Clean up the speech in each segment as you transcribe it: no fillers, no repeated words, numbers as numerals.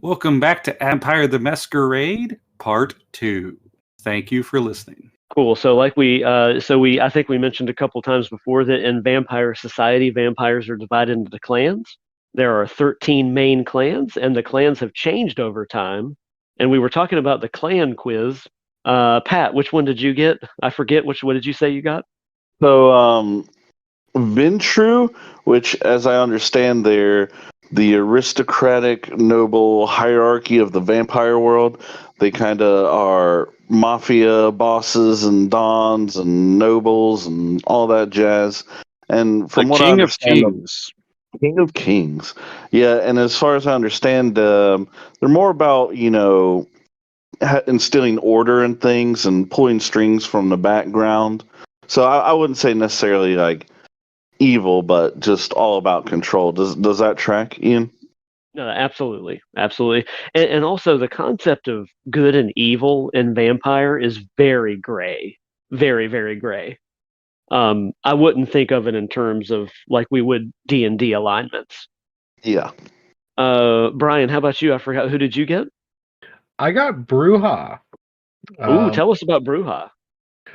Welcome back to Vampire the Masquerade, Part 2. Thank you for listening. Cool. So like I think we mentioned a couple times before that in Vampire Society, vampires are divided into clans. There are 13 main clans, and the clans have changed over time. And we were talking about the clan quiz. Pat, which one did you get? I forget what did you say you got? So, Ventru, which, as I understand, they're the aristocratic, noble hierarchy of the vampire world. They kind of are mafia bosses and dons and nobles and all that jazz. And from what I King of understand, Kings. King of Kings. Yeah, and as far as I understand, they're more about, instilling order in things and pulling strings from the background. So I wouldn't say necessarily like evil, but just all about control. Does that track, Ian? No, absolutely, absolutely. And also the concept of good and evil in vampire is very gray, very, very gray. I wouldn't think of it in terms of like we would D&D alignments. Yeah. Brian, how about you? I forgot. Who did you get? I got Bruja. Ooh, tell us about Bruja.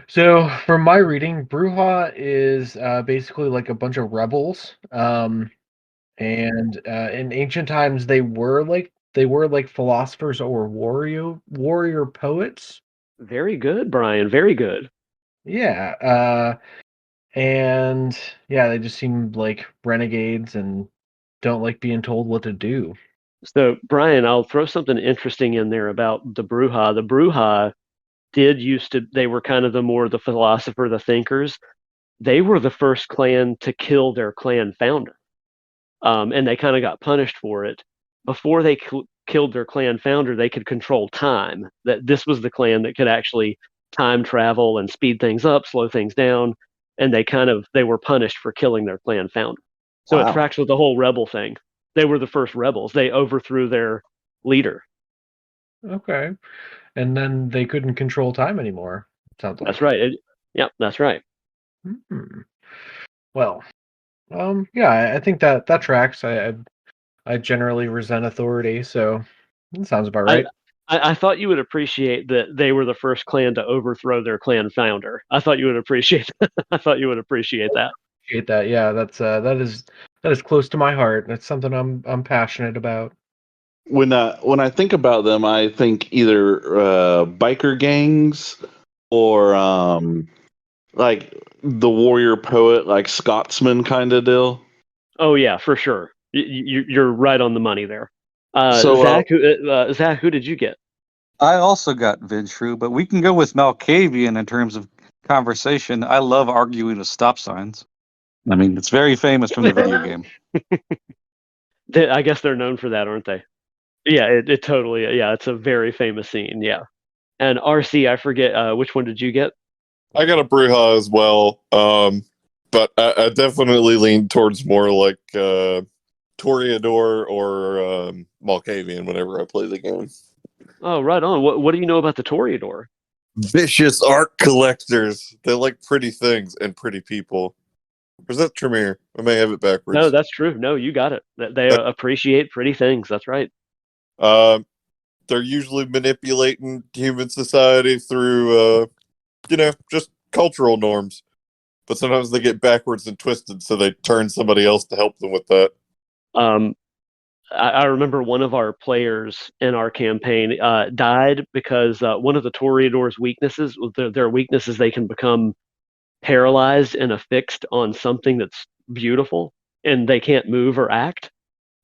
So, from my reading, Bruja is basically like a bunch of rebels. And in ancient times, they were like philosophers or warrior poets. Very good, Brian. Very good. Yeah. And yeah, they just seem like renegades and don't like being told what to do. So, Brian, I'll throw something interesting in there about the Bruja. The Bruja they were kind of the philosopher, the thinkers. They were the first clan to kill their clan founder. And they kind of got punished for it. Before they killed their clan founder, they could control time. That this was the clan that could actually time travel and speed things up, slow things down. And they were punished for killing their clan founder. So Wow. It tracks with the whole rebel thing. They were the first rebels. They overthrew their leader. Okay. And then they couldn't control time anymore. Sounds like. That's right. That's right. Well, yeah, I think that tracks. I generally resent authority, so that sounds about right. I thought you would appreciate that they were the first clan to overthrow their clan founder. I thought you would appreciate that. I thought you would appreciate that. Appreciate that. Yeah, that is close to my heart. That's something I'm passionate about. When I think about them, I think either biker gangs or like the warrior poet, like Scotsman kind of deal. Oh yeah, for sure. You're right on the money there. So, Zach, Zach, who did you get? I also got Ventru, but we can go with Malkavian in terms of conversation. I love arguing with stop signs. I mean, it's very famous from the video game. I guess they're known for that, aren't they? Yeah, it totally. Yeah, it's a very famous scene. Yeah. And RC, I forget which one did you get? I got a Bruja as well, but I definitely lean towards more like Toreador or Malkavian whenever I play the game. Oh, right on. What do you know about the Toreador? Vicious art collectors. They like pretty things and pretty people. Or is that Tremere? I may have it backwards. No, that's true. No, you got it. They appreciate pretty things. That's right. They're usually manipulating human society through, just cultural norms. But sometimes they get backwards and twisted, so they turn somebody else to help them with that. I remember one of our players in our campaign died because one of the Toreador's weaknesses, their weaknesses, they can become paralyzed and affixed on something that's beautiful, and they can't move or act.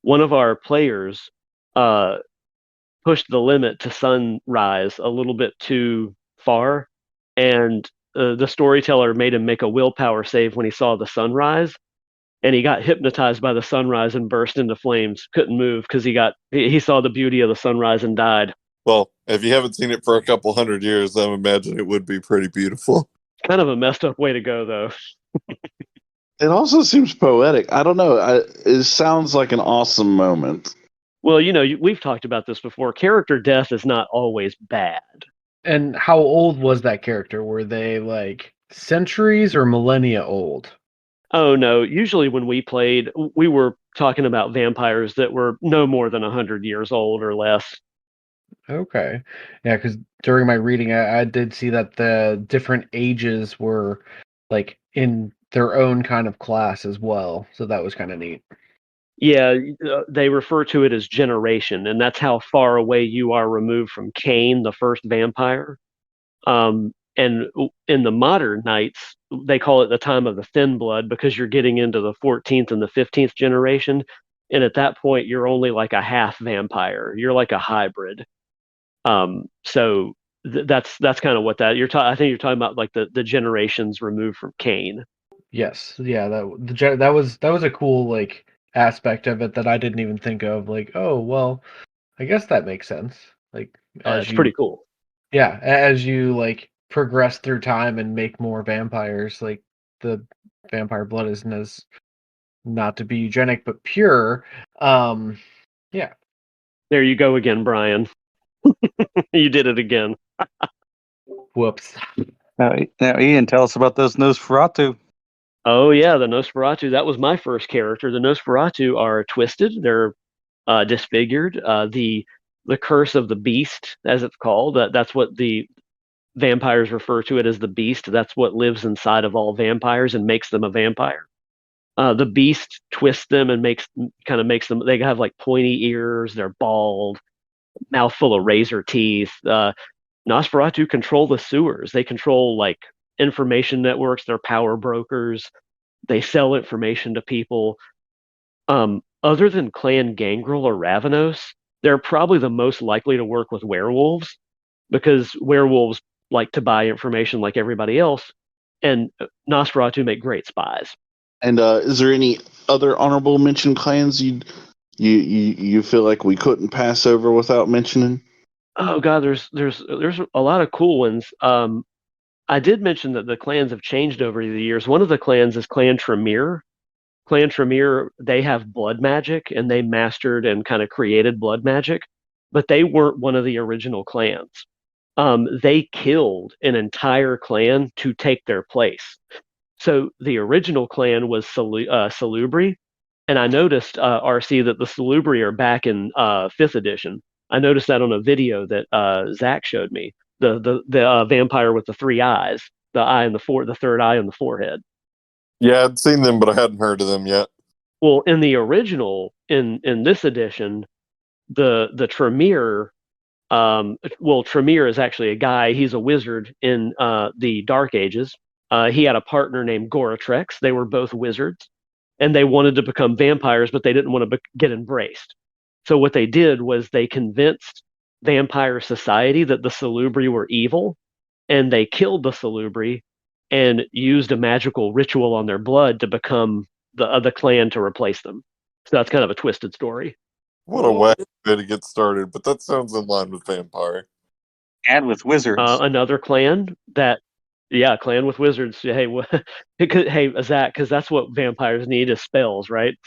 One of our players pushed the limit to sunrise a little bit too far, and the storyteller made him make a willpower save when he saw the sunrise, and he got hypnotized by the sunrise and burst into flames. Couldn't move because he saw the beauty of the sunrise and died. Well, if you haven't seen it for a couple hundred years, I imagine it would be pretty beautiful. Kind of a messed up way to go, though. It also seems poetic. I don't know. It sounds like an awesome moment. Well, we've talked about this before. Character death is not always bad. And how old was that character? Were they like centuries or millennia old? Oh no, usually when we played, we were talking about vampires that were no more than 100 years old or less. Okay. Yeah, because during my reading, I did see that the different ages were like in their own kind of class as well. So that was kind of neat. Yeah, they refer to it as generation, and that's how far away you are removed from Cain, the first vampire. And in the modern nights, they call it the time of the thin blood because you're getting into the 14th and the 15th generation. And at that point, you're only like a half vampire. You're like a hybrid. So that's kind of what that you're talking. I think you're talking about like the generations removed from Cain. Yes. Yeah, that was a cool like aspect of it that I didn't even think of. Like, oh, well, I guess that makes sense. Like as It's pretty you cool. yeah, as you like progress through time and make more vampires, like the vampire blood isn't as not to be eugenic but pure. Yeah. There you go again, Brian. You did it again. Whoops. Now, Ian, tell us about those Nosferatu. Oh yeah, the Nosferatu. That was my first character. The Nosferatu are twisted. They're disfigured. The curse of the beast, as it's called. That's what the vampires refer to it as the beast. That's what lives inside of all vampires and makes them a vampire. The beast twists them and makes them. They have like pointy ears. They're bald, mouth full of razor teeth. Nosferatu control the sewers. They control like information networks. They're power brokers. They sell information to people. Other than Clan Gangrel or Ravenos, they're probably the most likely to work with werewolves because werewolves like to buy information like everybody else, and Nosferatu make great spies. And is there any other honorable mention clans you feel like we couldn't pass over without mentioning? Oh god, there's a lot of cool ones. I did mention that the clans have changed over the years. One of the clans is Clan Tremere. Clan Tremere, they have blood magic and they mastered and kind of created blood magic, but they weren't one of the original clans. They killed an entire clan to take their place. So the original clan was Salubri, and I noticed RC that the Salubri are back in fifth edition. I noticed that on a video that Zach showed me. The vampire with the three eyes, the eye and the third eye on the forehead. Yeah, I'd seen them, but I hadn't heard of them yet. Well, in the original, in this edition, the Tremere, Tremere is actually a guy. He's a wizard in the Dark Ages. He had a partner named Goratrex. They were both wizards, and they wanted to become vampires, but they didn't want to get embraced. So what they did was they convinced vampire society that the Salubri were evil, and they killed the Salubri and used a magical ritual on their blood to become the clan to replace them. So that's kind of a twisted story. What a wacky way to get started, but that sounds in line with vampire. And with wizards. Another clan that, yeah, clan with wizards. Hey, hey, Zach, because that's what vampires need is spells, right?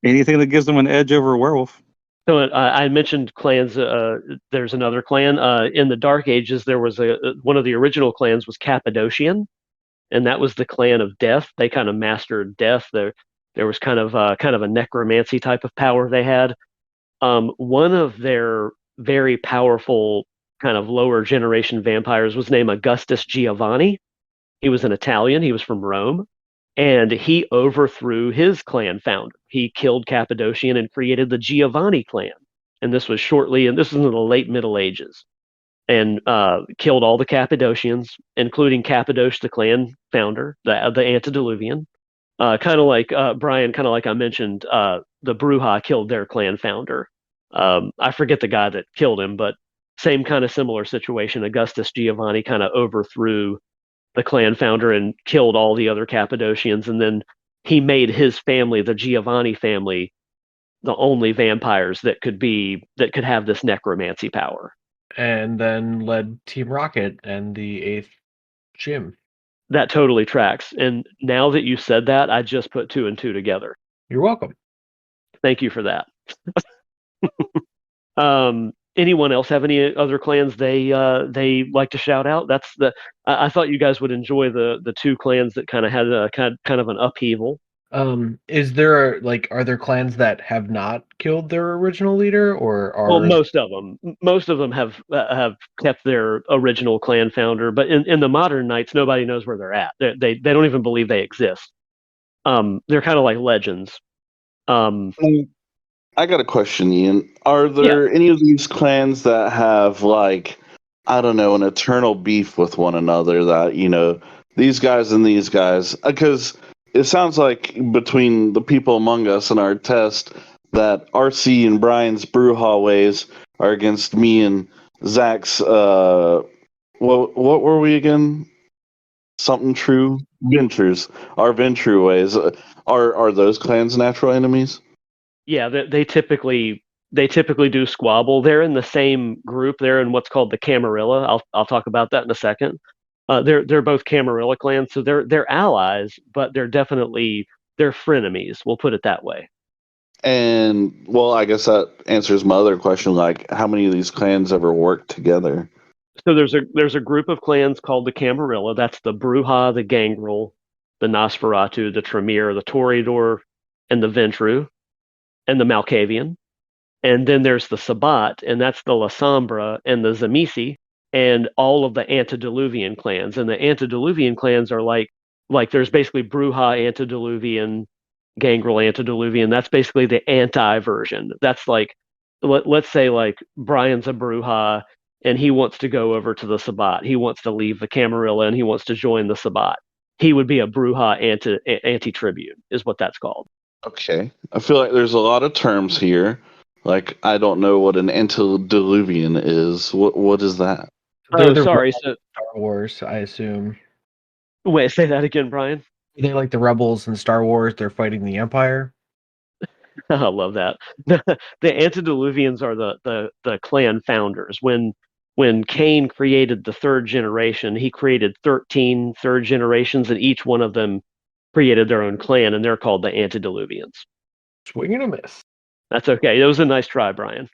Anything that gives them an edge over a werewolf. So I mentioned clans. There's another clan in the Dark Ages. There was one of the original clans was Cappadocian, and that was the clan of death. They kind of mastered death. There was kind of a necromancy type of power they had. One of their very powerful kind of lower generation vampires was named Augustus Giovanni. He was an Italian. He was from Rome, and he overthrew his clan founder. He killed Cappadocian and created the Giovanni clan. And this was and this was in the late Middle Ages, and killed all the Cappadocians, including Cappadoce, the clan founder, the antediluvian. Kind of like Brian, kind of like I mentioned, the Bruja killed their clan founder. I forget the guy that killed him, but same kind of similar situation. Augustus Giovanni kind of overthrew the clan founder and killed all the other Cappadocians, and then he made his family, the Giovanni family, the only vampires that could have this necromancy power. And then led Team Rocket and the eighth gym. That totally tracks. And now that you said that, I just put two and two together. You're welcome. Thank you for that. anyone else have any other clans they like to shout out? I thought you guys would enjoy the two clans that kind of had a kind of an upheaval. Is there are there clans that have not killed their original leader, or Well, are most of them have kept their original clan founder, but in the modern knights, nobody knows where they're at. They don't even believe they exist. They're kind of like legends. I got a question, Ian. Are Yeah. there any of these clans that have I don't know, an eternal beef with one another that, these guys and these guys? Because it sounds like between the people among us and our test that RC and Brian's Brewhaw ways are against me and Zach's what were we again? Something true? Ventures. Our Venture ways. Are those clans natural enemies? Yeah, they typically do squabble. They're in the same group. They're in what's called the Camarilla. I'll talk about that in a second. They're both Camarilla clans, so they're allies, but they're frenemies. We'll put it that way. And well, I guess that answers my other question. Like, how many of these clans ever work together? So there's a group of clans called the Camarilla. That's the Bruja, the Gangrel, the Nosferatu, the Tremere, the Toreador, and the Ventru, and the Malkavian. And then there's the Sabbat, and that's the La Sombra and the Zamisi, and all of the antediluvian clans. And the antediluvian clans are like there's basically Bruja antediluvian, Gangrel antediluvian. That's basically the anti version. That's like let's say like Brian's a Bruja and he wants to go over to the Sabbat. He wants to leave the Camarilla and he wants to join the Sabbat. He would be a Bruja anti-tribune, is what that's called. Okay, I feel like there's a lot of terms here. Like, I don't know what an antediluvian is. What is that? they're the Sorry. rebels So in Star Wars? I assume wait, say that again, Brian. they like the rebels in Star Wars. They're fighting the Empire. I love that. The antediluvians are the clan founders. When Cain created the third generation, he created 13 third generations, and each one of them created their own clan, and they're called the antediluvians. Swing and a miss. That's okay. That was a nice try, Brian.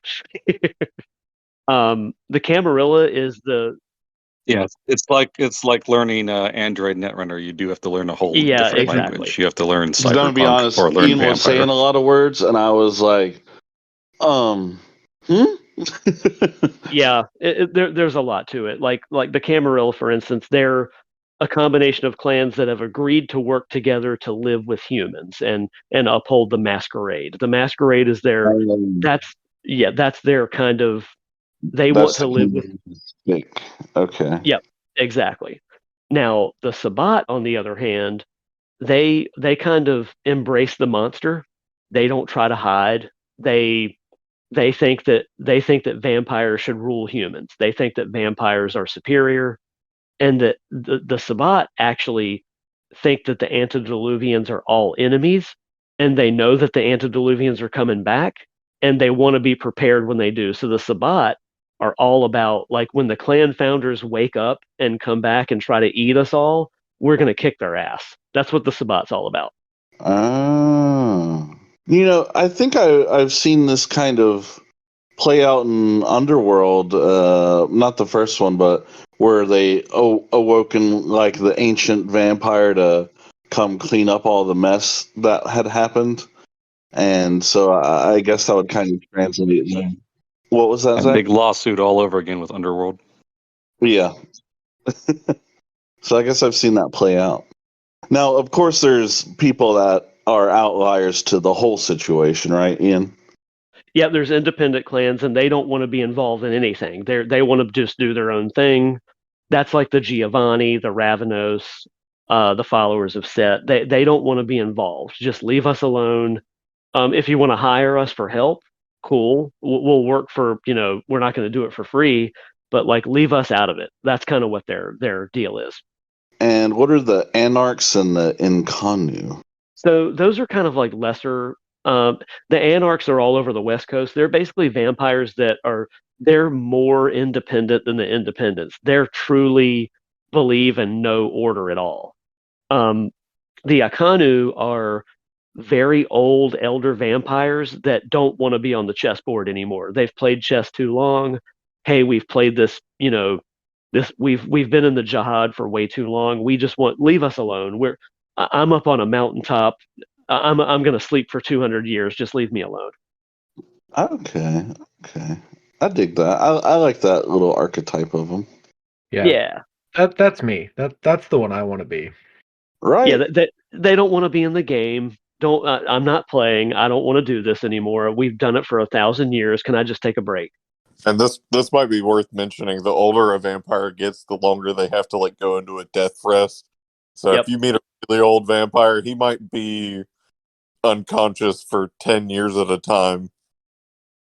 The Camarilla is the Yeah, it's like learning Android Netrunner. You do have to learn a whole Yeah, different exactly. language. You have to learn I'm gonna be cyberpunk honest. or learn Ian was vampire. saying a lot of words, and I was like, Yeah, there's a lot to it. Like the Camarilla, for instance, they're a combination of clans that have agreed to work together to live with humans and uphold the Masquerade. The Masquerade is their that's their kind of they want that's to live with. thick. Okay. Yep, exactly. Now the Sabbat, on the other hand, they kind of embrace the monster. They don't try to hide. They they think that vampires should rule humans. They think that vampires are superior, and that the Sabbat actually think that the antediluvians are all enemies, and they know that the antediluvians are coming back, and they want to be prepared when they do. So the Sabbat are all about like when the clan founders wake up and come back and try to eat us all, we're going to kick their ass. That's what the Sabbat's all about. Ah. I think I've seen this kind of play out in Underworld. Not the first one, but where they awoken like the ancient vampire to come clean up all the mess that had happened. And so I guess that would kind of translate it. What was that, A Zach? big lawsuit all over again with Underworld. Yeah. So I guess I've seen that play out. Now, of course, there's people that are outliers to the whole situation, right, Ian? Yeah, there's independent clans, and they don't want to be involved in anything. They want to just do their own thing. That's like the Giovanni, the Ravenos, the followers of Set. They don't want to be involved. Just leave us alone. If you want to hire us for help, cool. We'll work for we're not going to do it for free, but like leave us out of it. That's kind of what their deal is. And what are the Anarchs and the Inconu? So those are kind of like lesser. The Anarchs are all over the West Coast. They're basically vampires they're more independent than the Independents. They're truly believe in no order at all. The Akanu are very old elder vampires that don't want to be on the chessboard anymore. They've played chess too long. Hey, we've played this, we've been in the jihad for way too long. We just want leave us alone. I'm up on a mountaintop. I'm going to sleep for 200 years. Just leave me alone. Okay, okay. I dig that. I like that little archetype of them. Yeah. That's me. That's the one I want to be. Right. Yeah, they don't want to be in the game. Don't I'm not playing. I don't want to do this anymore. We've done it for 1,000 years. Can I just take a break? And this might be worth mentioning. The older a vampire gets, the longer they have to like go into a death rest. So Yep. if you meet a really old vampire, he might be unconscious for 10 years at a time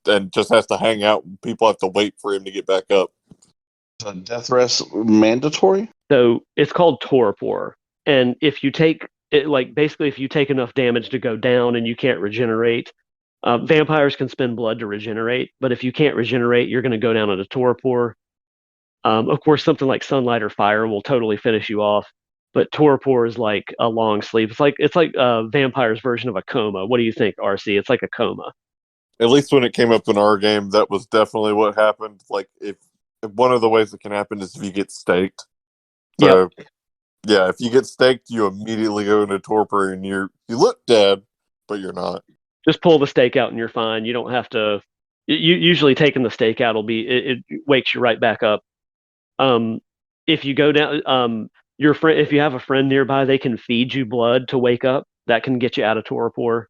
and just has to hang out. People have to wait for him to get back up. Is a death rest mandatory? So it's called torpor. And if you take it, like basically if you take enough damage to go down and you can't regenerate, vampires can spend blood to regenerate, but if you can't regenerate, you're going to go down into torpor. Of course, something like sunlight or fire will totally finish you off, but torpor is like a long sleep. It's like a vampire's version of a coma. What do you think, RC? It's like a coma. At least when it came up in our game, that was definitely what happened. Like if one of the ways it can happen is if you get staked. So yeah, if you get staked, you immediately go into torpor and you look dead, but you're not. Just pull the stake out and you're fine. You don't have to. Usually taking the stake out will be it wakes you right back up. If you go down, your friend, if you have a friend nearby, they can feed you blood to wake up. That can get you out of torpor.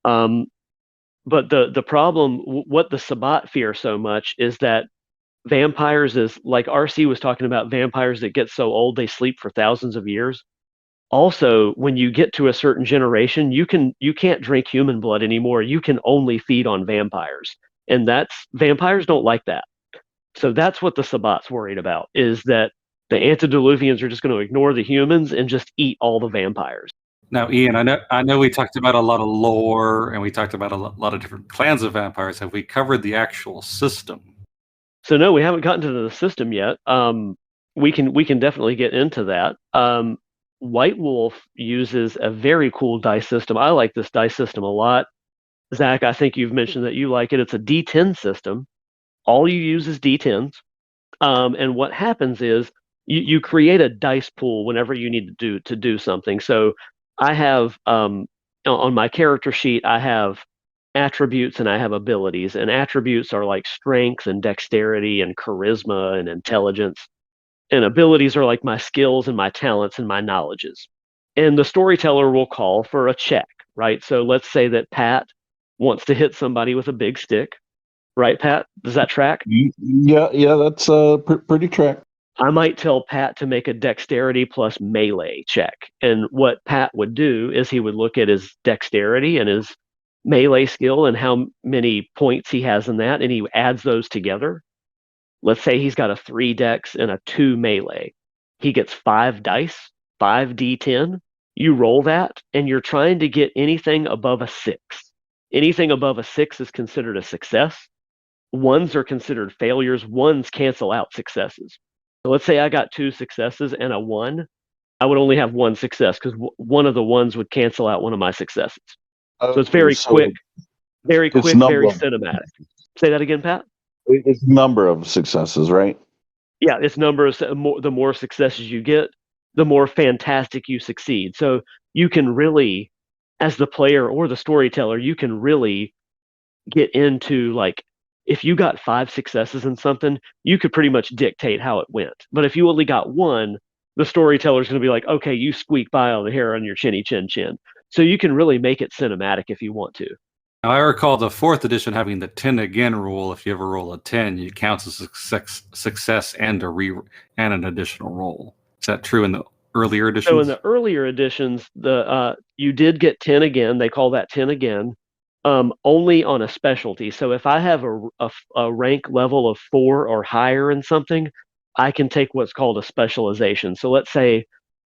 But the problem, what the Sabbat fear so much is that vampires is like RC was talking about vampires that get so old they sleep for thousands of years. Also, when you get to a certain generation, you can't drink human blood anymore. You can only feed on vampires, and that's vampires don't like that. So that's what the Sabbat's worried about is that the antediluvians are just going to ignore the humans and just eat all the vampires. Now, Ian, I know we talked about a lot of lore and we talked about a lot of different clans of vampires. Have we covered the actual system? So no, we haven't gotten to the system yet. We can definitely get into that. White Wolf uses a very cool dice system. I like this dice system a lot. Zach, I think you've mentioned that you like it. It's a D10 system. All you use is D10s. And what happens is you create a dice pool whenever you need to do something. So I have on my character sheet, I have attributes and I have abilities. And attributes are like strength and dexterity and charisma and intelligence. And abilities are like my skills and my talents and my knowledges. And the storyteller will call for a check, right? So let's say that Pat wants to hit somebody with a big stick, right, Pat? Does that track? Yeah, that's pretty track. I might tell Pat to make a dexterity plus melee check. And what Pat would do is he would look at his dexterity and his melee skill and how many points he has in that, and he adds those together. Let's say he's got a 3 dex and a 2 melee. He gets 5 dice, 5d10. You roll that, and you're trying to get anything above a 6. Anything above a 6 is considered a success. Ones are considered failures. Ones cancel out successes. So let's say I got 2 successes and a 1. I would only have 1 success because one of the ones would cancel out one of my successes. So it's very quick, very cinematic. Say that again, Pat? It's number of successes, right? Yeah, it's numbers. The more successes you get, the more fantastic you succeed. So you can really, as the player or the storyteller, you can really get into like, if you got 5 successes in something, you could pretty much dictate how it went. But if you only got 1, the storyteller's going to be like, okay, you squeak by on the hair on your chinny chin chin. So you can really make it cinematic if you want to. Now, I recall the 4th edition having the 10 again rule. If you ever roll a 10, it counts as a success and an additional roll. Is that true in the earlier editions? So in the earlier editions, you did get 10 again. They call that 10 again, only on a specialty. So if I have a rank level of 4 or higher in something, I can take what's called a specialization. So let's say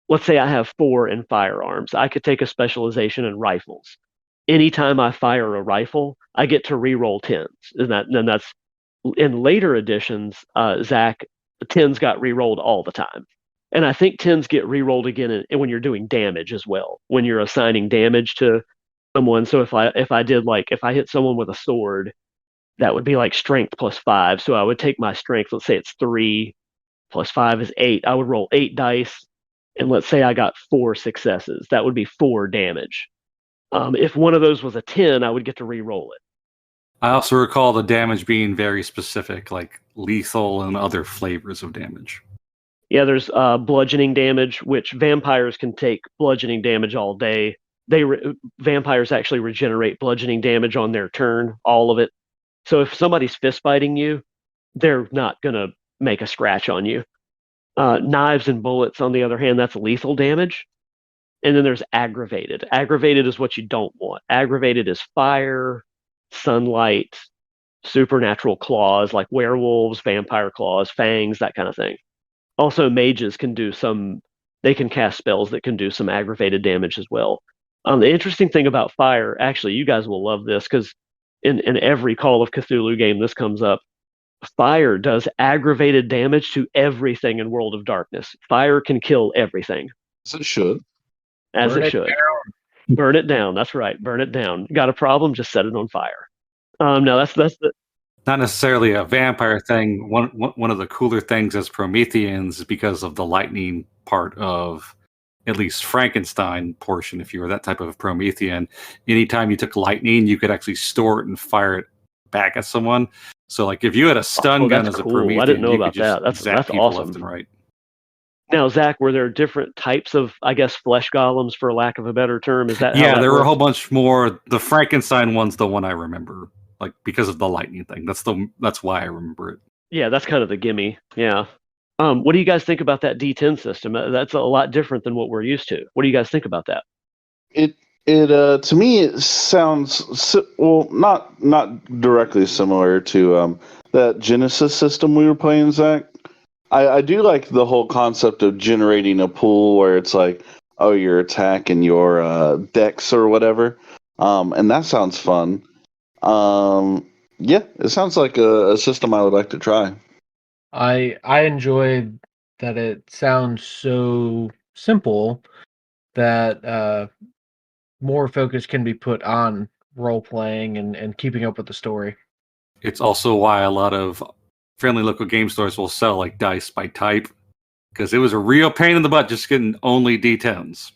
I have 4 in firearms. I could take a specialization in rifles. Anytime I fire a rifle, I get to re-roll 10s. And that's in later editions, Zach, 10s got re-rolled all the time. And I think 10s get re-rolled again when you're doing damage as well. When you're assigning damage to someone. So if I did like if I hit someone with a sword, that would be like strength plus 5. So I would take my strength. Let's say it's 3 plus 5 is 8. I would roll 8 dice, and let's say I got 4 successes. That would be 4 damage. If one of those was a 10, I would get to re-roll it. I also recall the damage being very specific, like lethal and other flavors of damage. Yeah, there's bludgeoning damage, which vampires can take bludgeoning damage all day. Vampires actually regenerate bludgeoning damage on their turn, all of it. So if somebody's fist fighting you, they're not gonna make a scratch on you. Knives and bullets, on the other hand, that's lethal damage. And then there's aggravated. Aggravated is what you don't want. Aggravated is fire, sunlight, supernatural claws like werewolves, vampire claws, fangs, that kind of thing. Also, mages can do some, they can cast spells that can do some aggravated damage as well. The interesting thing about fire, actually, you guys will love this because in every Call of Cthulhu game, this comes up. Fire does aggravated damage to everything in World of Darkness. Fire can kill everything. As it should. As Burn it it should. Burn it down. That's right. Burn it down. Got a problem? Just set it on fire. No, that's the Not necessarily a vampire thing. One of the cooler things as Prometheans is because of the lightning part of at least Frankenstein portion. If you were that type of Promethean, anytime you took lightning, you could actually store it and fire it back at someone. So, like if you had a stun gun that's as a cool. Promethean, I didn't know you about could just that. That's zap people awesome. left and right. Now, Zach, were there different types of, I guess, flesh golems, for lack of a better term? Is that how Yeah, that there were a works? whole bunch more. The Frankenstein one's the one I remember, like because of the lightning thing. That's why I remember it. Yeah, that's kind of the gimme. Yeah. What do you guys think about that D10 system? That's a lot different than what we're used to. What do you guys think about that? It to me it sounds well, not directly similar to that Genesis system we were playing, Zach. I do like the whole concept of generating a pool where it's like, oh, your attack and your dex or whatever, and that sounds fun. Yeah, it sounds like a system I would like to try. I enjoyed that it sounds so simple that more focus can be put on role playing and keeping up with the story. It's also why a lot of friendly local game stores will sell like dice by type, because it was a real pain in the butt just getting only D10s.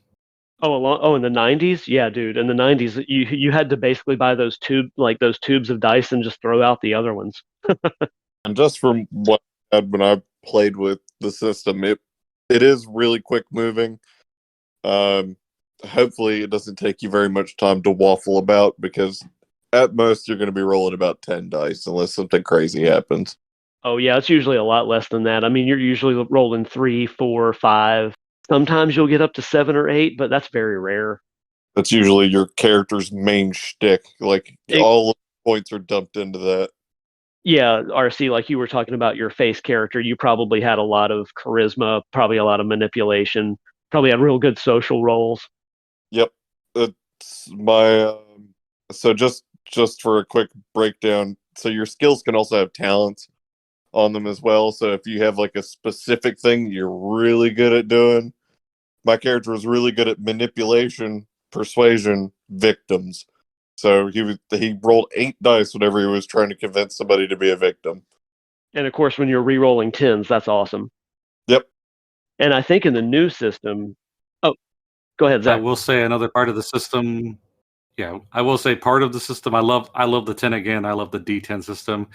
In the 90s? Yeah, dude. In the 90s, you had to basically buy those tubes of dice and just throw out the other ones. And just from what I had when I played with the system, it is really quick moving. Hopefully, it doesn't take you very much time to waffle about, because at most you're going to be rolling about 10 dice unless something crazy happens. Oh yeah, it's usually a lot less than that. I mean, you're usually rolling 3, 4, 5. Sometimes you'll get up to 7 or 8, but that's very rare. That's usually your character's main shtick. Like all of the points are dumped into that. Yeah, RC, like you were talking about your face character, you probably had a lot of charisma, probably a lot of manipulation, probably had real good social roles. Yep, it's my. So just for a quick breakdown, so your skills can also have talents on them as well. So if you have like a specific thing you're really good at doing, my character was really good at manipulation, persuasion, victims. So he rolled 8 dice whenever he was trying to convince somebody to be a victim. And of course, when you're re-rolling 10s, that's awesome. Yep. And I think in the new system, oh, go ahead, I Zach. will say another part of the system. Yeah, I will say part of the system. I love the 10 again. I love the D10 system,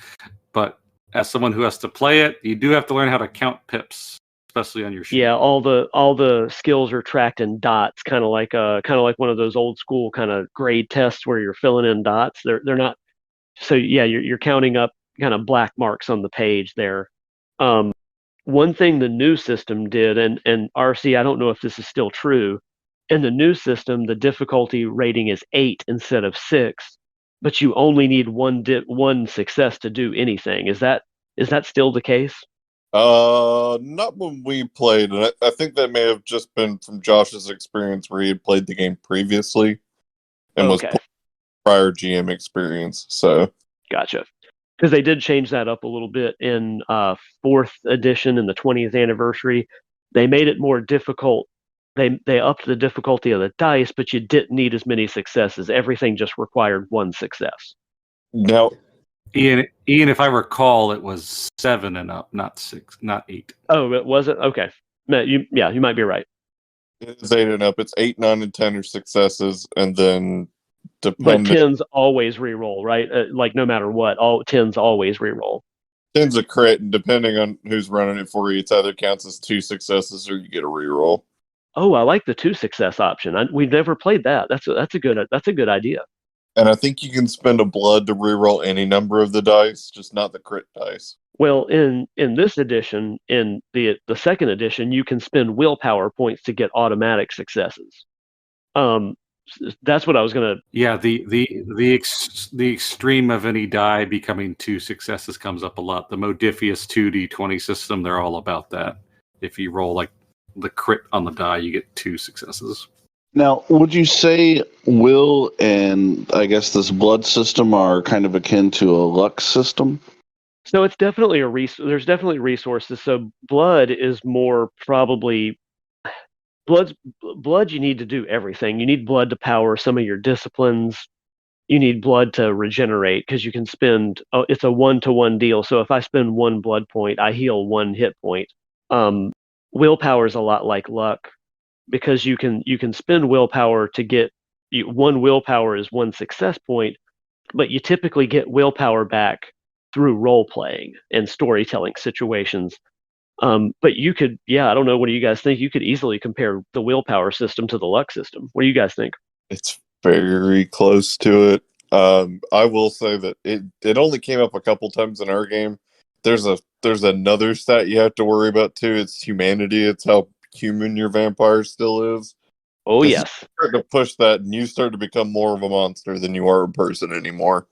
but as someone who has to play it, you do have to learn how to count pips, especially on your sheet. Yeah, all the skills are tracked in dots, kind of like one of those old school kind of grade tests where you're filling in dots. They're not. So yeah, you're counting up kind of black marks on the page there. One thing the new system did, and RC, I don't know if this is still true. In the new system, the difficulty rating is 8 instead of 6, but you only need one success to do anything. Is that still the case? Not when we played, and I think that may have just been from Josh's experience where he had played the game previously and was prior GM experience. So gotcha. Because they did change that up a little bit in 4th edition in the 20th anniversary. They made it more difficult they upped the difficulty of the dice, but you didn't need as many successes. Everything just required one success. Now, Ian, if I recall, it was 7 and up, not 6, not 8. Oh, it wasn't? Okay. You might be right. it's 8 and up. It's 8, 9, and 10 are successes, and then But depending, 10s always reroll, right? Like no matter what, all 10s always reroll. 10's a crit, and depending on who's running it for you, it either counts as 2 successes or you get a reroll. Oh, I like the 2 success option. We've never played that. That's a good idea. And I think you can spend a blood to reroll any number of the dice, just not the crit dice. Well, in this edition, in the second edition, you can spend willpower points to get automatic successes. That's what I was gonna. Yeah, the extreme of any die becoming 2 successes comes up a lot. The Modifius 2d20 system, they're all about that. If you roll like the crit on the die, you get 2 successes. Now, would you say will and I guess this blood system are kind of akin to a luck system? So it's definitely there's definitely resources. So blood is more probably blood. You need to do everything. You need blood to power some of your disciplines. You need blood to regenerate because you can spend. Oh, it's a 1-to-1 deal. So if I spend 1 blood point, I heal 1 hit point. Willpower is a lot like luck because you can spend willpower to get 1 willpower is 1 success point, but you typically get willpower back through role playing and storytelling situations. But you could, I don't know. What do you guys think? You could easily compare the willpower system to the luck system. What do you guys think? It's very close to it. I will say that it only came up a couple times in our game. There's another stat you have to worry about too. It's humanity. It's how human your vampire still is. Oh, 'Cause yes. you start to push that, and you start to become more of a monster than you are a person anymore.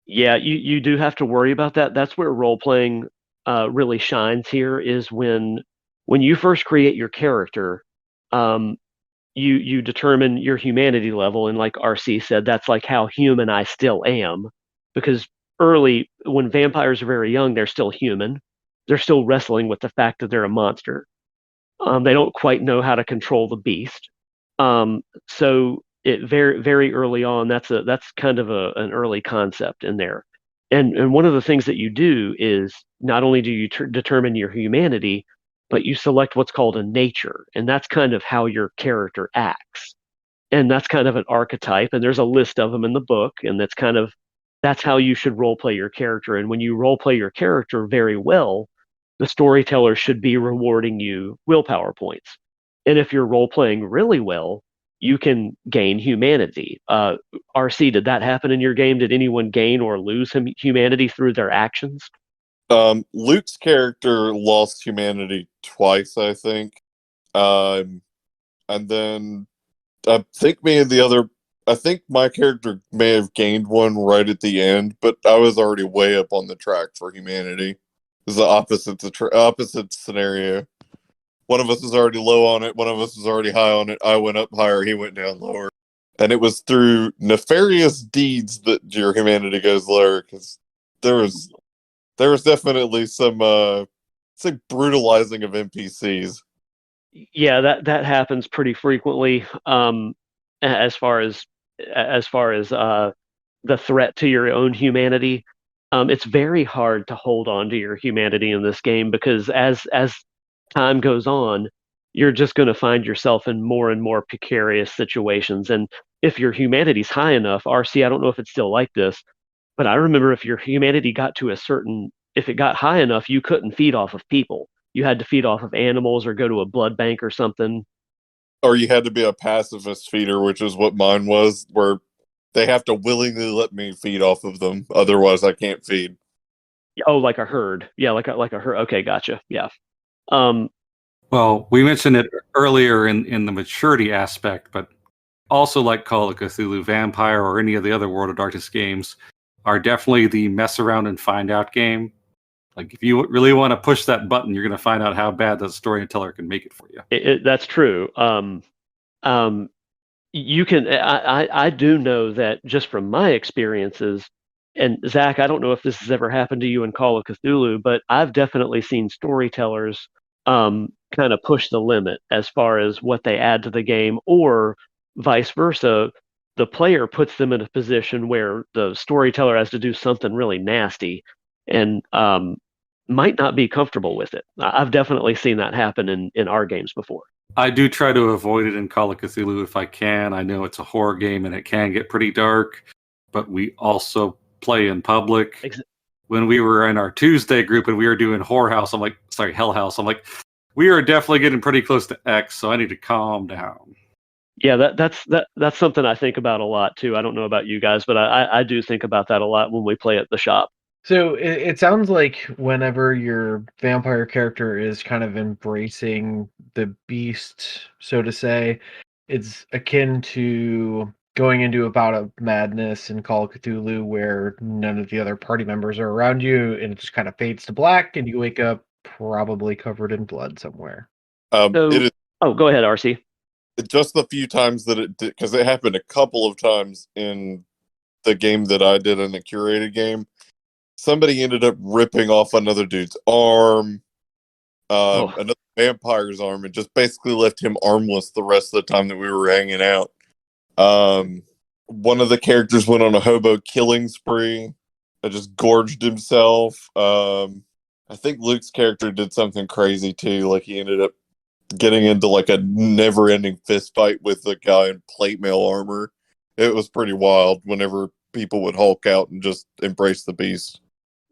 Yeah, you do have to worry about that. That's where role playing really shines here is when you first create your character, um, you determine your humanity level, and like RC said, that's like how human I still am, because early when vampires are very young, they're still human. They're still wrestling with the fact that they're a monster. They don't quite know how to control the beast. So it very early on, that's kind of an early concept in there. And one of the things that you do is not only do you determine your humanity, but you select what's called a nature, and that's kind of how your character acts. And that's kind of an archetype, and there's a list of them in the book, and that's how you should role play your character. And when you role play your character very well, the storyteller should be rewarding you willpower points. And if you're role playing really well, you can gain humanity. RC, did that happen in your game? Did anyone gain or lose humanity through their actions? Luke's character lost humanity twice, I think. And then I think I think my character may have gained one right at the end, but I was already way up on the track for humanity. It was the opposite scenario. One of us is already low on it. One of us is already high on it. I went up higher. He went down lower. And it was through nefarious deeds that your humanity goes lower, because there was definitely some brutalizing of NPCs. Yeah, that happens pretty frequently. As far as the threat to your own humanity, it's very hard to hold on to your humanity in this game because as time goes on, you're just going to find yourself in more and more precarious situations. And if your humanity's high enough, RC, I don't know if it's still like this, but I remember if your humanity got to if it got high enough, you couldn't feed off of people. You had to feed off of animals or go to a blood bank or something. Or you had to be a pacifist feeder, which is what mine was, where they have to willingly let me feed off of them. Otherwise, I can't feed. Oh, like a herd. Yeah, like a herd. Okay, gotcha. Yeah. Um, Well, we mentioned it earlier in the maturity aspect, but also like Call of Cthulhu, Vampire, or any of the other World of Darkness games are definitely the mess around and find out game. Like if you really want to push that button, you're going to find out how bad the storyteller can make it for you. that's true. You can. I do know that just from my experiences, and Zach, I don't know if this has ever happened to you in Call of Cthulhu, but I've definitely seen storytellers kind of push the limit as far as what they add to the game, or vice versa. The player puts them in a position where the storyteller has to do something really nasty and might not be comfortable with it. I've definitely seen that happen in our games before. I do try to avoid it in Call of Cthulhu if I can. I know it's a horror game and it can get pretty dark, but we also play in public. When we were in our Tuesday group and we were doing Hell House, I'm like, we are definitely getting pretty close to X, so I need to calm down. Yeah, that's something I think about a lot too. I don't know about you guys, but I do think about that a lot when we play at the shop. So it sounds like whenever your vampire character is kind of embracing the beast, so to say, it's akin to going into a bout of madness in Call of Cthulhu where none of the other party members are around you and it just kind of fades to black and you wake up probably covered in blood somewhere. It is go ahead, RC. just the few times that it did, because it happened a couple of times in the game that I did in the curated game. Somebody ended up ripping off another dude's arm, another vampire's arm, and just basically left him armless the rest of the time that we were hanging out. One of the characters went on a hobo killing spree that just gorged himself. I think Luke's character did something crazy too. Like he ended up getting into like a never-ending fist fight with a guy in plate mail armor. It was pretty wild whenever people would hulk out and just embrace the beast.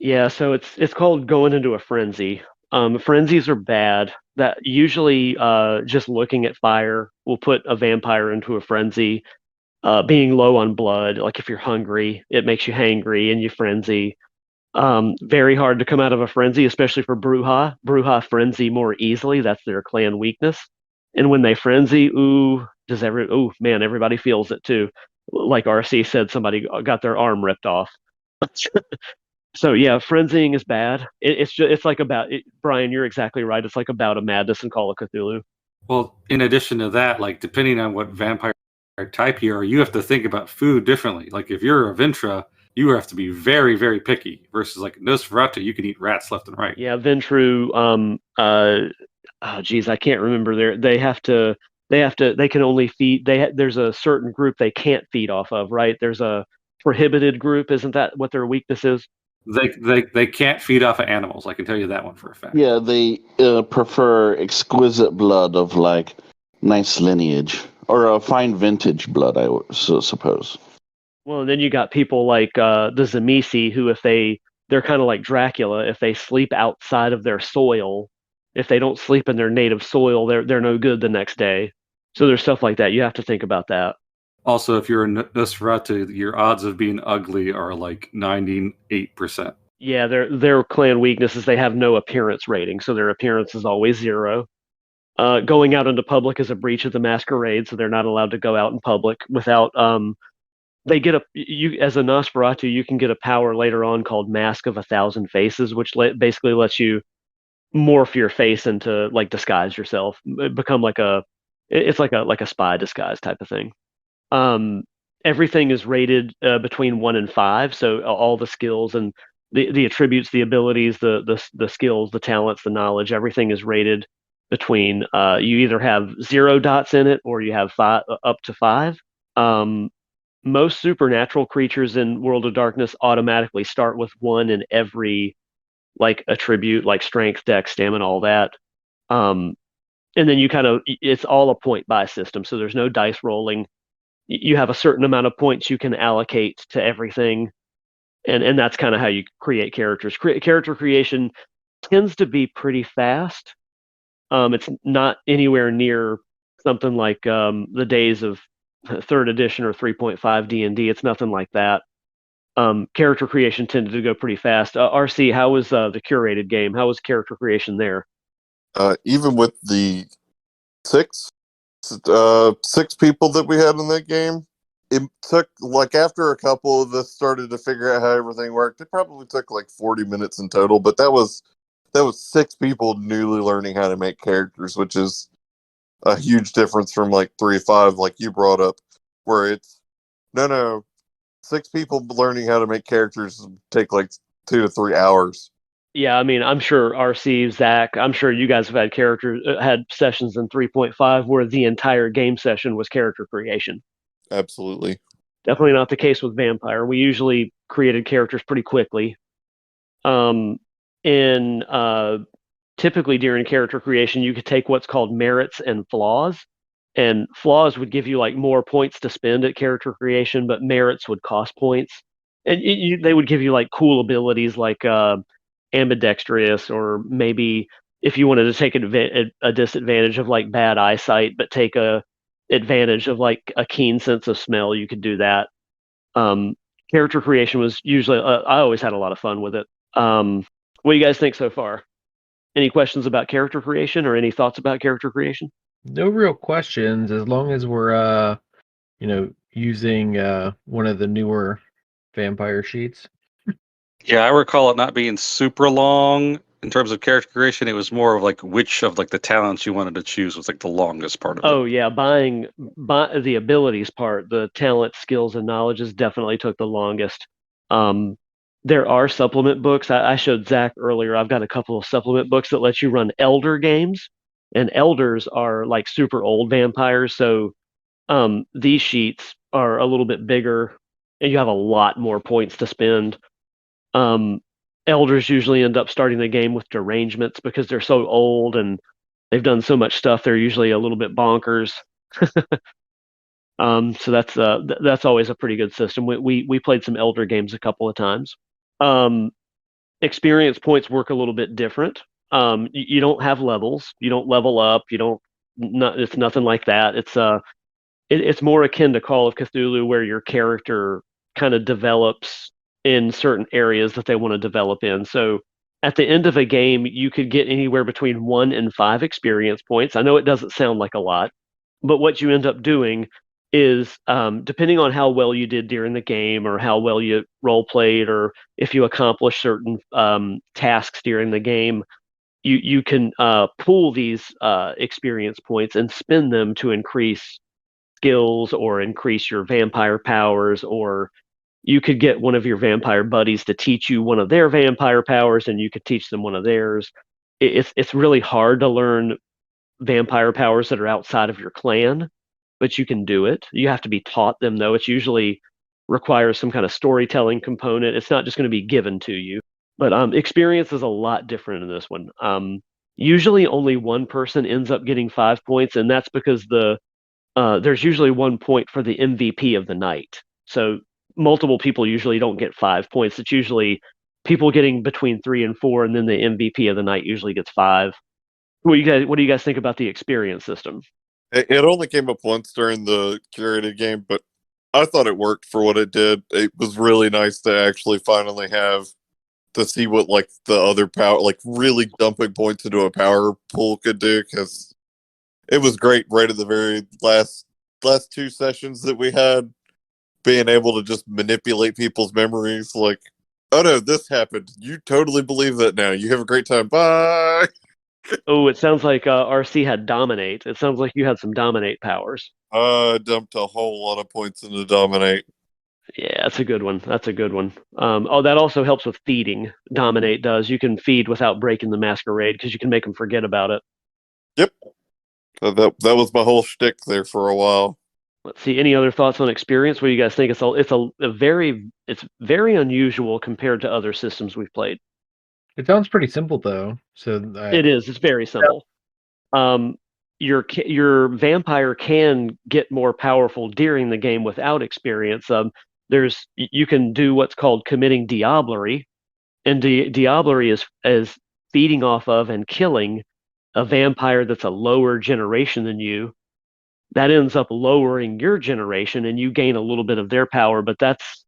Yeah, so it's called going into a frenzy. Frenzies are bad. That usually just looking at fire will put a vampire into a frenzy. Being low on blood, like if you're hungry, it makes you hangry and you frenzy. Very hard to come out of a frenzy, especially for Bruja. Bruja frenzy more easily. That's their clan weakness. And when they frenzy, man, everybody feels it too. Like RC said, somebody got their arm ripped off. So yeah, frenzying is bad. It's like about it, Brian. You're exactly right. It's like about a madness in Call of Cthulhu. Well, in addition to that, like depending on what vampire type you are, you have to think about food differently. Like if you're a Ventra, you have to be very, very picky. Versus like Nosferatu, you can eat rats left and right. Yeah, Ventru. I can't remember. They can only feed. There's a certain group they can't feed off of, right? There's a prohibited group. Isn't that what their weakness is? They can't feed off of animals. I can tell you that one for a fact. Yeah, they prefer exquisite blood of like nice lineage or a fine vintage blood, I would suppose. Well, and then you got people like the Zamisi, who they're kind of like Dracula. If they sleep outside of their soil, if they don't sleep in their native soil, they're no good the next day. So there's stuff like that. You have to think about that. Also, if you're a Nosferatu, your odds of being ugly are like 98%. Yeah, their clan weakness is they have no appearance rating, so their appearance is always 0. Going out into public is a breach of the Masquerade, so they're not allowed to go out in public without. They get you as a Nosferatu, you can get a power later on called Mask of 1,000 Faces, which basically lets you morph your face into like disguise yourself, become it's like a spy disguise type of thing. Everything is rated between 1 and 5, so all the skills and the attributes, the abilities, the skills, the talents, the knowledge, everything is rated between. You either have 0 dots in it or you have 5 up to 5. Most supernatural creatures in World of Darkness automatically start with 1 in every like attribute, like strength, dex, stamina, all that. And then it's all a point buy system, so there's no dice rolling. You have a certain amount of points you can allocate to everything, and that's kind of how you create characters. Character creation tends to be pretty fast. It's not anywhere near something like the days of 3rd edition or 3.5 D&D. It's nothing like that. Character creation tended to go pretty fast. RC, how was the curated game? How was character creation there? Even with the six people that we had in that game, it took like after a couple of us started to figure out how everything worked, it probably took like 40 minutes in total, but that was 6 people newly learning how to make characters, which is a huge difference from like 3-5 like you brought up, where it's no 6 people learning how to make characters take like 2 to 3 hours. Yeah, I mean, I'm sure RC, Zach, I'm sure you guys have had had sessions in 3.5 where the entire game session was character creation. Absolutely. Definitely not the case with Vampire. We usually created characters pretty quickly. In typically during character creation, you could take what's called merits and flaws, and flaws would give you like more points to spend at character creation, but merits would cost points, and they would give you like cool abilities like ambidextrous, or maybe if you wanted to take a disadvantage of like bad eyesight, but take a advantage of like a keen sense of smell, you could do that. Um, Character creation was usually I always had a lot of fun with it. What do you guys think so far? Any questions about character creation or any thoughts about character creation? No real questions as long as we're using one of the newer vampire sheets. Yeah, I recall it not being super long in terms of character creation. It was more of like which of like the talents you wanted to choose was like the longest part of it. Oh yeah, buy the abilities part, the talent, skills, and knowledges definitely took the longest. Um, there are supplement books. I showed Zach earlier. I've got a couple of supplement books that let you run elder games, and elders are like super old vampires. So these sheets are a little bit bigger, and you have a lot more points to spend. Um, Elders usually end up starting the game with derangements because they're so old and they've done so much stuff. They're usually a little bit bonkers. So that's always a pretty good system. We played some Elder games a couple of times. Um, Experience points work a little bit different. You don't have levels. You don't level up. You don't. Not, it's nothing like that. It's more akin to Call of Cthulhu, where your character kind of develops in certain areas that they want to develop in. So at the end of a game, you could get anywhere between 1 and 5 experience points. I know it doesn't sound like a lot, but what you end up doing is, depending on how well you did during the game, or how well you role played, or if you accomplish certain tasks during the game, you can pool these experience points and spend them to increase skills or increase your vampire powers, or you could get one of your vampire buddies to teach you one of their vampire powers and you could teach them one of theirs. It's really hard to learn vampire powers that are outside of your clan, but you can do it. You have to be taught them though. It's usually requires some kind of storytelling component. It's not just going to be given to you. But experience is a lot different in this one. Usually only one person ends up getting 5 points, and that's because there's usually 1 point for the MVP of the night. So multiple people usually don't get 5 points. It's usually people getting between 3 and 4, and then the MVP of the night usually gets 5. What do you guys think about the experience system? It only came up once during the curated game, but I thought it worked for what it did. It was really nice to actually finally have to see what like the other power, like really dumping points into a power pool could do, because it was great right at the very last 2 sessions that we had, being able to just manipulate people's memories. Like, oh no, this happened. You totally believe that now. You have a great time. Bye. Oh, it sounds like RC had dominate. It sounds like you had some dominate powers. Dumped a whole lot of points into dominate. Yeah, that's a good one. That's a good one. Oh, that also helps with feeding. Dominate does. You can feed without breaking the masquerade because you can make them forget about it. Yep. That was my whole shtick there for a while. Let's see. Any other thoughts on experience? What do you guys think? It's very unusual compared to other systems we've played. It sounds pretty simple though. So It is. It's very simple. Your vampire can get more powerful during the game without experience. You can do what's called committing diablerie, and diablerie is feeding off of and killing a vampire that's a lower generation than you. That ends up lowering your generation, and you gain a little bit of their power, but that's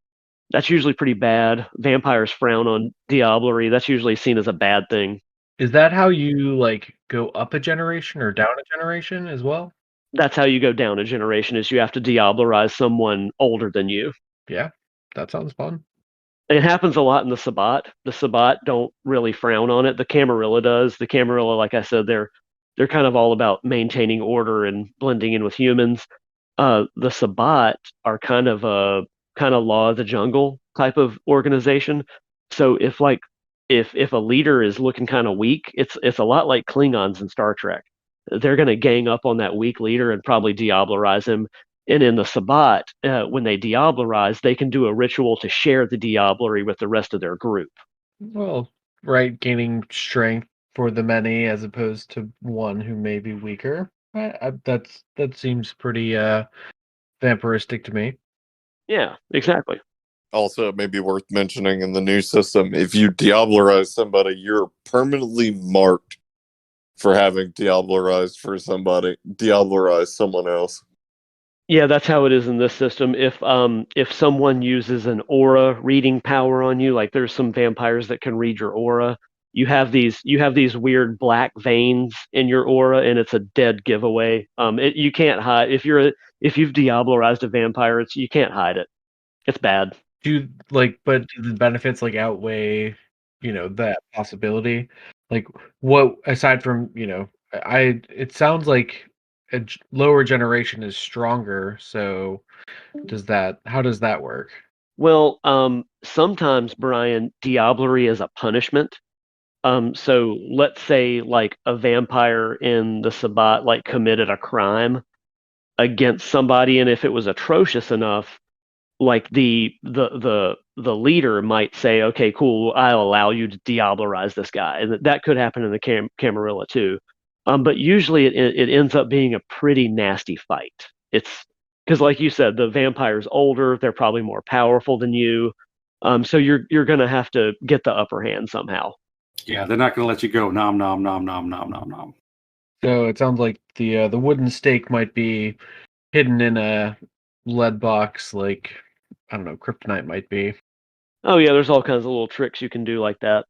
usually pretty bad. Vampires frown on diablerie. That's usually seen as a bad thing. is that how you like go up a generation or down a generation as well? That's how you go down a generation, is you have to diablerize someone older than you. Yeah, that sounds fun. It happens a lot in the Sabbat. The Sabbat don't really frown on it. The Camarilla does. The Camarilla, like I said, they're kind of all about maintaining order and blending in with humans. The Sabbat are kind of a law of the jungle type of organization. So if like if a leader is looking kind of weak, it's a lot like Klingons in Star Trek. They're going to gang up on that weak leader and probably diablerize him. And in the Sabbat, when they diablerize, they can do a ritual to share the diablerie with the rest of their group. Well, right, gaining strength for the many as opposed to one who may be weaker. That seems pretty vampiristic to me. Yeah, exactly. Also, it may be worth mentioning in the new system, if you diablerize somebody, you're permanently marked for having diablerized someone else. Yeah, that's how it is in this system. If someone uses an aura reading power on you, like there's some vampires that can read your aura, you have these weird black veins in your aura, and it's a dead giveaway. You can't hide if you've diablerized a vampire, you can't hide it. It's bad. But do the benefits like outweigh, that possibility? Like, what aside from, it sounds like lower generation is stronger. So how does that work? Well, sometimes, Brian, diablerie is a punishment. So let's say like a vampire in the Sabbat like committed a crime against somebody, and if it was atrocious enough, like the leader might say, okay, cool, I'll allow you to diablerize this guy, and that could happen in the Camarilla too. But usually it ends up being a pretty nasty fight. It's because, like you said, the vampire's older, they're probably more powerful than you, so you're gonna have to get the upper hand somehow. Yeah, they're not going to let you go. Nom nom nom nom nom nom nom. So it sounds like the wooden stake might be hidden in a lead box, like, I don't know, kryptonite might be. Oh yeah, there's all kinds of little tricks you can do like that.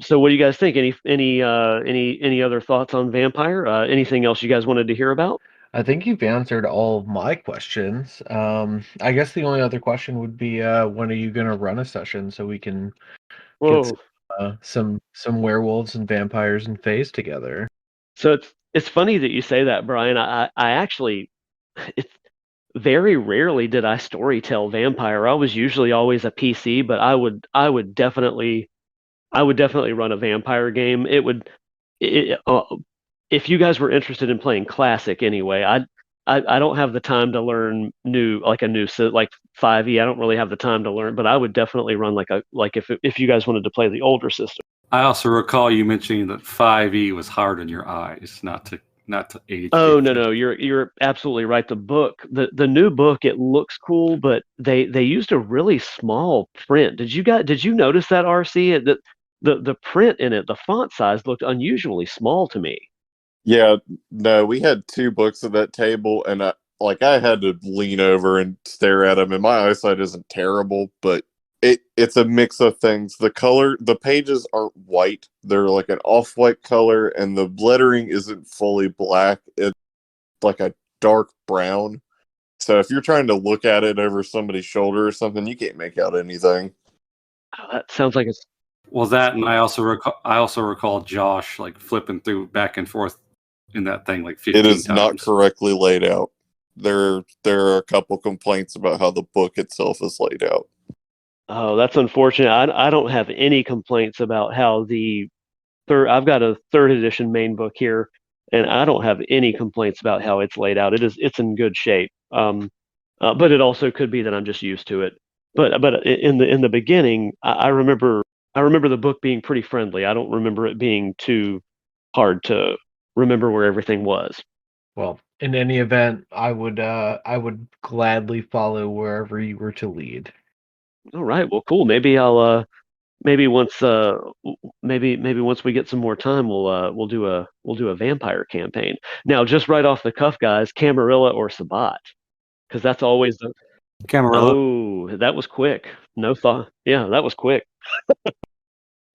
So what do you guys think? Any other thoughts on Vampire? Anything else you guys wanted to hear about? I think you've answered all of my questions. I guess the only other question would be, when are you going to run a session so we can get Whoa. some werewolves and vampires and fays together? So it's funny that you say that, Brian. I actually it's very rarely did I story tell Vampire. I was usually always a PC, but I would definitely run a Vampire game. It, if you guys were interested in playing Classic anyway, I don't have the time to learn like 5e. I don't really have the time to learn, but I would definitely run if you guys wanted to play the older system. I also recall you mentioning that 5e was hard on your eyes, not to age. Oh no, you're absolutely right. The new book, it looks cool, but they used a really small print. Did you notice that, RC? The print in it, the font size looked unusually small to me. Yeah, no, we had two books at that table, and I had to lean over and stare at them, and my eyesight isn't terrible, but it's a mix of things. The pages aren't white; they're like an off-white color, and the lettering isn't fully black. It's like a dark brown. So if you're trying to look at it over somebody's shoulder or something, you can't make out anything. Oh, that sounds like it's Well, that, and I also recall Josh like flipping through back and forth in that thing like 15 It is times. not correctly laid out. There are a couple complaints about how the book itself is laid out. Oh, that's unfortunate. I don't have any complaints about how I've got a third edition main book here, and I don't have any complaints about how it's laid out. It's in good shape. But it also could be that I'm just used to it. But in the beginning, I remember the book being pretty friendly. I don't remember it being too hard to remember where everything was. Well, in any event, I would gladly follow wherever you were to lead. All right, well, cool. Maybe I'll maybe once once we get some more time, we'll do a vampire campaign. Now, just right off the cuff, guys, Camarilla or Sabbat, because that's always the Camarilla. Oh, that was quick. No thought. Yeah, that was quick.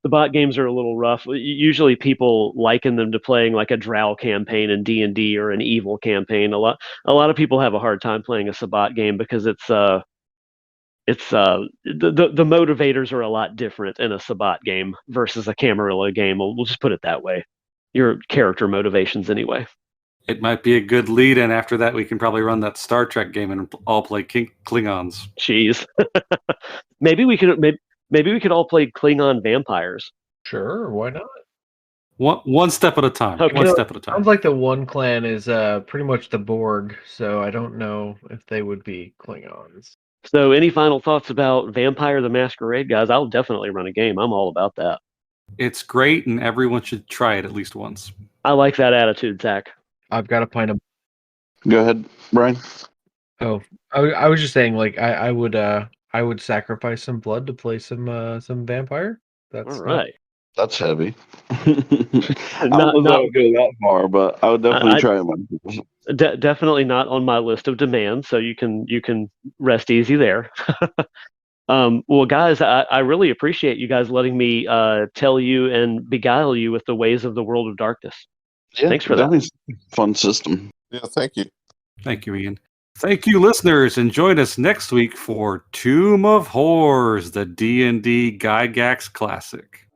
The bot games are a little rough. Usually, people liken them to playing like a Drow campaign in D&D or an Evil campaign. A lot of people have a hard time playing a Sabbat game because the motivators are a lot different in a Sabbat game versus a Camarilla game. We'll just put it that way. Your character motivations, anyway. It might be a good lead, and after that, we can probably run that Star Trek game and all play Klingons. Jeez. Maybe we could. Maybe we could all play Klingon vampires. Sure, why not? One step at a time. Okay. One step at a time. Sounds like the one clan is pretty much the Borg, so I don't know if they would be Klingons. So, any final thoughts about Vampire the Masquerade, guys? I'll definitely run a game. I'm all about that. It's great, and everyone should try it at least once. I like that attitude, Zach. I've got a pint of. Go ahead, Brian. Oh, I was just saying, like I would sacrifice some blood to play some vampire. That's All right. That's heavy. I don't Not- know that I not- would go that far, but I would definitely try it. Definitely not on my list of demands, so you can rest easy there. Well, guys, I really appreciate you guys letting me tell you and beguile you with the ways of the world of darkness. Yeah, Thanks for that. definitely a fun system. Yeah, thank you. Thank you, Ian. Thank you, listeners, and join us next week for Tomb of Horrors, the D&D Gygax Classic.